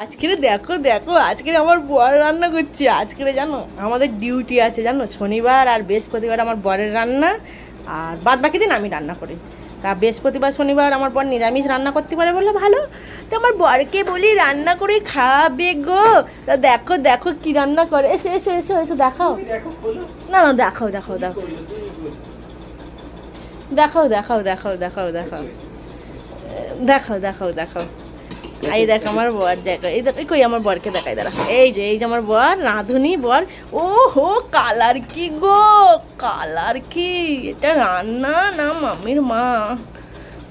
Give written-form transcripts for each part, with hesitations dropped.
আজকে দেখো দেখো আজকে আমার বর রান্না করছে। আজকে জানো আমাদের ডিউটি আছে, জানো শনিবার আর বৃহস্পতিবার আমার বরের রান্না, আর বাদ বাকি দিন আমি রান্না করি। তা বৃহস্পতিবার শনিবার আমার বর নিরামিষ রান্না করতে পারে বললে ভালো, তো আমার বরকে বলি রান্না করে খাবে গো। তা দেখো দেখো কি রান্না করে, এসো এসো এসো এসো দেখাও। না না দেখাও দেখাও দেখাও দেখাও দেখাও দেখাও দেখাও দেখাও দেখাও দেখাও দেখাও। এই দেখ আমার বর, দেখো এই দেখ, কই আমার বরকে দেখাই দাঁড়া, এই যে আমার বর রাঁধুনি বর। ও হো কালার কি গো, কালার কি, এটা রান্না না মামির মা?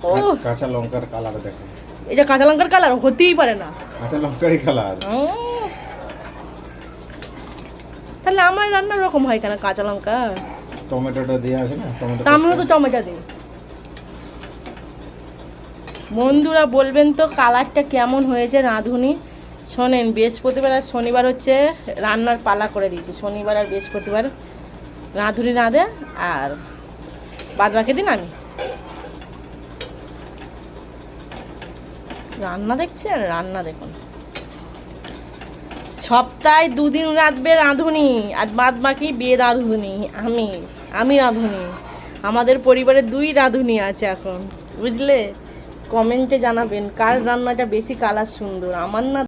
ও কাঁচা লঙ্কার কালার দেখো, এটা কাঁচা লঙ্কার কালার হতেই পারে না, কাঁচা লঙ্কারই কালার। তাহলে আমার রান্না রকম হয় কেন কাঁচা লঙ্কা? টমেটোটা দিয়ে আছে না, টমেটো আমিও তো টমেটো দিই। বন্ধুরা বলবেন তো কালারটা কেমন হয়েছে রাঁধুনি। শোনেন, বৃহস্পতিবার আর শনিবার হচ্ছে রান্নার পালা করে দিয়েছি, শনিবার আর বৃহস্পতিবার রাঁধুনি রাঁধে, আর বাদ বাকি দিন আমি রান্না। দেখছেন রান্না দেখুন, সপ্তাহে 2 দিন রাঁধবে রাঁধুনি, আর বাদ বাকি বিয়ে রাঁধুনি আমি রাঁধুনি। আমাদের পরিবারে 2 রাঁধুনি আছে এখন, বুঝলে? কমেন্টে জানাবেন কার রান্নাটা বেশি কালার সুন্দর, আমার না